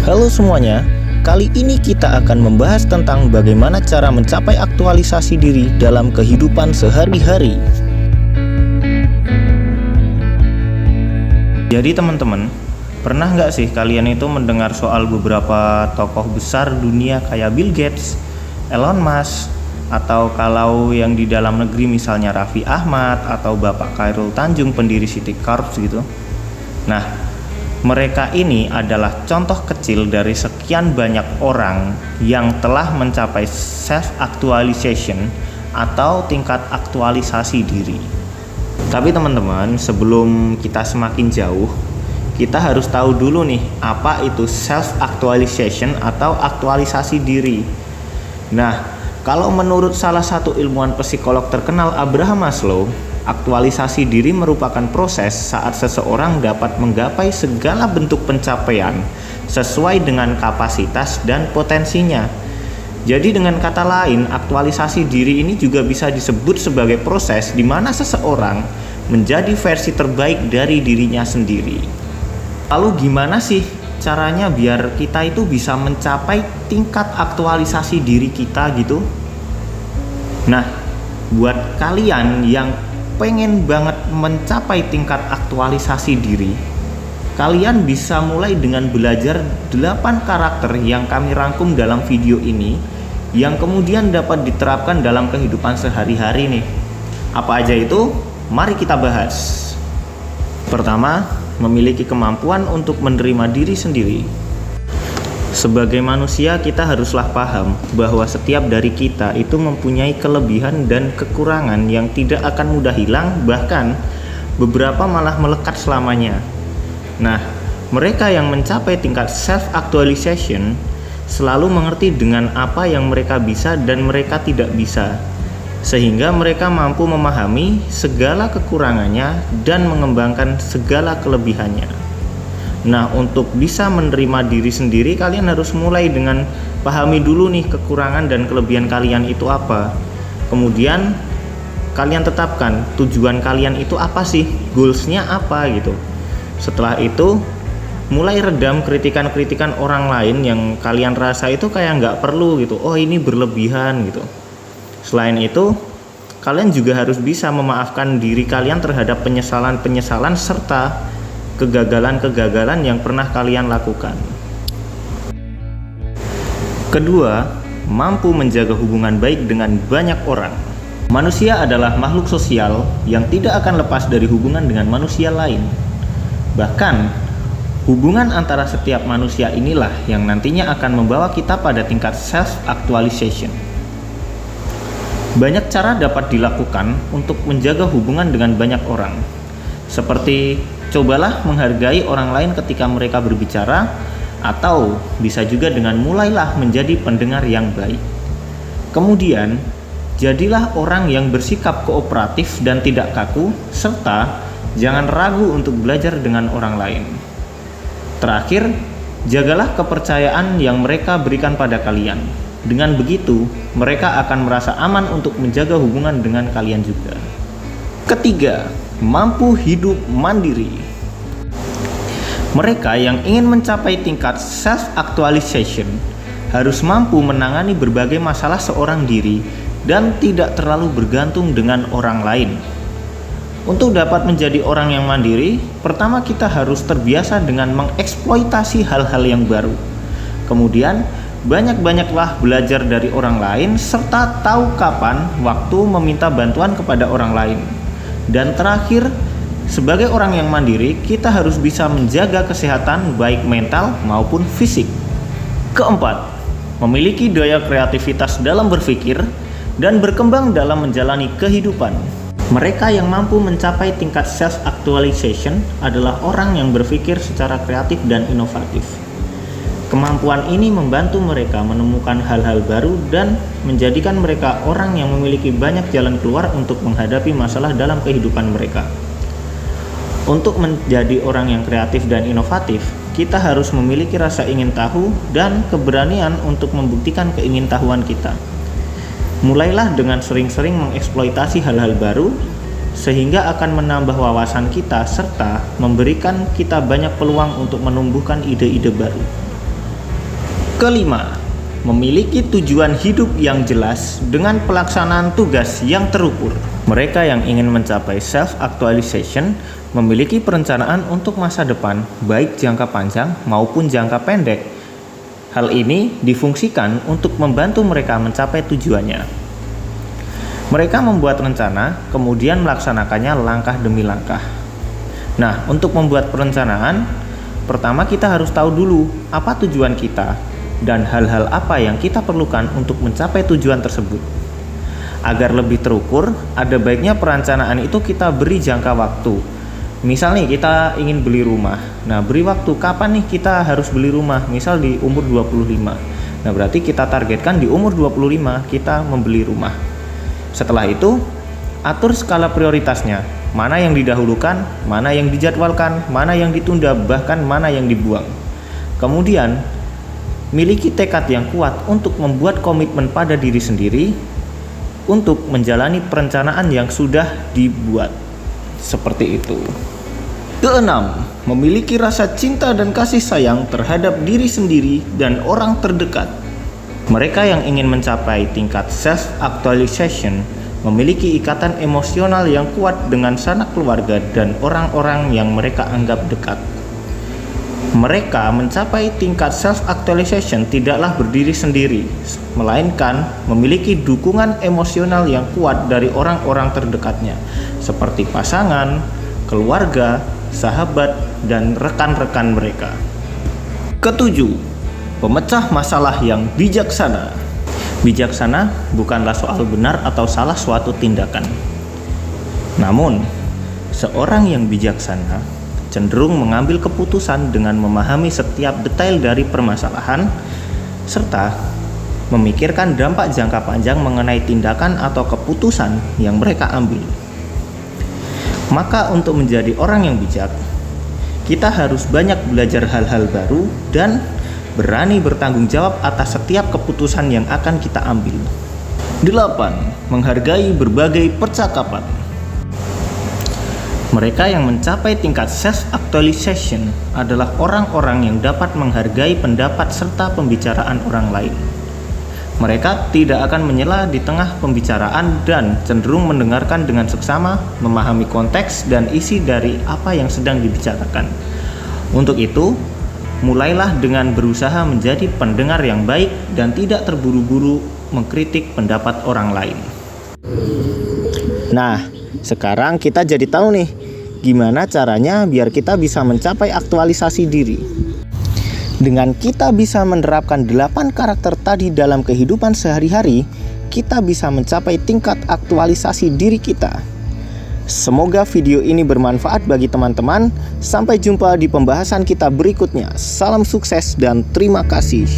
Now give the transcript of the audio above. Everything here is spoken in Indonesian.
Halo semuanya, kali ini kita akan membahas tentang bagaimana cara mencapai aktualisasi diri dalam kehidupan sehari-hari. Jadi teman-teman, pernah nggak sih kalian itu mendengar soal beberapa tokoh besar dunia kayak Bill Gates, Elon Musk, atau kalau yang di dalam negeri misalnya Raffi Ahmad atau Bapak Khairul Tanjung pendiri City Corps gitu. Nah, mereka ini adalah contoh kecil dari sekian banyak orang yang telah mencapai self-actualization atau tingkat aktualisasi diri. Tapi teman-teman, sebelum kita semakin jauh, kita harus tahu dulu nih, apa itu self-actualization atau aktualisasi diri. Nah, kalau menurut salah satu ilmuwan psikolog terkenal Abraham Maslow, aktualisasi diri merupakan proses saat seseorang dapat menggapai segala bentuk pencapaian sesuai dengan kapasitas dan potensinya. Jadi dengan kata lain, aktualisasi diri ini juga bisa disebut sebagai proses di mana seseorang menjadi versi terbaik dari dirinya sendiri. Lalu gimana sih caranya biar kita itu bisa mencapai tingkat aktualisasi diri kita gitu? Nah, buat kalian yang pengen banget mencapai tingkat aktualisasi diri, kalian bisa mulai dengan belajar 8 karakter yang kami rangkum dalam video ini yang kemudian dapat diterapkan dalam kehidupan sehari-hari nih. Apa aja itu? Mari kita bahas. Pertama, memiliki kemampuan untuk menerima diri sendiri. Sebagai manusia, kita haruslah paham bahwa setiap dari kita itu mempunyai kelebihan dan kekurangan yang tidak akan mudah hilang, bahkan beberapa malah melekat selamanya. Nah, mereka yang mencapai tingkat self-actualization selalu mengerti dengan apa yang mereka bisa dan mereka tidak bisa, sehingga mereka mampu memahami segala kekurangannya dan mengembangkan segala kelebihannya. Nah, untuk bisa menerima diri sendiri, kalian harus mulai dengan pahami dulu nih kekurangan dan kelebihan kalian itu apa. Kemudian kalian tetapkan tujuan kalian itu apa sih, goalsnya apa gitu. Setelah itu mulai redam kritikan-kritikan orang lain yang kalian rasa itu kayak nggak perlu gitu. Oh, ini berlebihan gitu. Selain itu, kalian juga harus bisa memaafkan diri kalian terhadap penyesalan-penyesalan serta kegagalan-kegagalan yang pernah kalian lakukan. Kedua, mampu menjaga hubungan baik dengan banyak orang. Manusia adalah makhluk sosial yang tidak akan lepas dari hubungan dengan manusia lain. Bahkan, hubungan antara setiap manusia inilah yang nantinya akan membawa kita pada tingkat self-actualization. Banyak cara dapat dilakukan untuk menjaga hubungan dengan banyak orang. Seperti cobalah menghargai orang lain ketika mereka berbicara, atau bisa juga dengan mulailah menjadi pendengar yang baik. Kemudian, jadilah orang yang bersikap kooperatif dan tidak kaku, serta jangan ragu untuk belajar dengan orang lain. Terakhir, jagalah kepercayaan yang mereka berikan pada kalian. Dengan begitu, mereka akan merasa aman untuk menjaga hubungan dengan kalian juga. Ketiga, mampu hidup mandiri. Mereka yang ingin mencapai tingkat self-actualization harus mampu menangani berbagai masalah seorang diri dan tidak terlalu bergantung dengan orang lain. Untuk dapat menjadi orang yang mandiri, pertama kita harus terbiasa dengan mengeksploitasi hal-hal yang baru. Kemudian, banyak-banyaklah belajar dari orang lain serta tahu kapan waktu meminta bantuan kepada orang lain. Dan terakhir, sebagai orang yang mandiri, kita harus bisa menjaga kesehatan baik mental maupun fisik. Keempat, memiliki daya kreativitas dalam berpikir dan berkembang dalam menjalani kehidupan. Mereka yang mampu mencapai tingkat self-actualization adalah orang yang berpikir secara kreatif dan inovatif. Kemampuan ini membantu mereka menemukan hal-hal baru dan menjadikan mereka orang yang memiliki banyak jalan keluar untuk menghadapi masalah dalam kehidupan mereka. Untuk menjadi orang yang kreatif dan inovatif, kita harus memiliki rasa ingin tahu dan keberanian untuk membuktikan keingintahuan kita. Mulailah dengan sering-sering mengeksploitasi hal-hal baru, sehingga akan menambah wawasan kita serta memberikan kita banyak peluang untuk menumbuhkan ide-ide baru. Kelima, memiliki tujuan hidup yang jelas dengan pelaksanaan tugas yang terukur. Mereka yang ingin mencapai self-actualization memiliki perencanaan untuk masa depan, baik jangka panjang maupun jangka pendek. Hal ini difungsikan untuk membantu mereka mencapai tujuannya. Mereka membuat rencana, kemudian melaksanakannya langkah demi langkah. Nah, untuk membuat perencanaan, pertama kita harus tahu dulu apa tujuan kita dan hal-hal apa yang kita perlukan untuk mencapai tujuan tersebut. Agar lebih terukur, ada baiknya perencanaan itu kita beri jangka waktu. Misal nih kita ingin beli rumah. Nah, beri waktu kapan nih kita harus beli rumah. Misal di umur 25. Nah, berarti kita targetkan di umur 25 kita membeli rumah. Setelah itu, atur skala prioritasnya. Mana yang didahulukan, mana yang dijadwalkan, mana yang ditunda, bahkan mana yang dibuang. Kemudian, miliki tekad yang kuat untuk membuat komitmen pada diri sendiri untuk menjalani perencanaan yang sudah dibuat. Seperti itu. Keenam, memiliki rasa cinta dan kasih sayang terhadap diri sendiri dan orang terdekat. Mereka yang ingin mencapai tingkat self-actualization memiliki ikatan emosional yang kuat dengan sanak keluarga dan orang-orang yang mereka anggap dekat. Mereka mencapai tingkat self-actualization tidaklah berdiri sendiri, melainkan memiliki dukungan emosional yang kuat dari orang-orang terdekatnya, seperti pasangan, keluarga, sahabat, dan rekan-rekan mereka. Ketujuh, pemecah masalah yang bijaksana. Bijaksana bukanlah soal benar atau salah suatu tindakan. Namun, seorang yang bijaksana cenderung mengambil keputusan dengan memahami setiap detail dari permasalahan, serta memikirkan dampak jangka panjang mengenai tindakan atau keputusan yang mereka ambil. Maka untuk menjadi orang yang bijak, kita harus banyak belajar hal-hal baru dan berani bertanggung jawab atas setiap keputusan yang akan kita ambil. 8. Menghargai berbagai percakapan. Mereka yang mencapai tingkat self-actualization adalah orang-orang yang dapat menghargai pendapat serta pembicaraan orang lain. Mereka tidak akan menyela di tengah pembicaraan dan cenderung mendengarkan dengan seksama, memahami konteks dan isi dari apa yang sedang dibicarakan. Untuk itu, mulailah dengan berusaha menjadi pendengar yang baik dan tidak terburu-buru mengkritik pendapat orang lain. Nah, sekarang kita jadi tahu nih, gimana caranya biar kita bisa mencapai aktualisasi diri. Dengan kita bisa menerapkan 8 karakter tadi dalam kehidupan sehari-hari, kita bisa mencapai tingkat aktualisasi diri kita. Semoga video ini bermanfaat bagi teman-teman. Sampai jumpa di pembahasan kita berikutnya. Salam sukses dan terima kasih.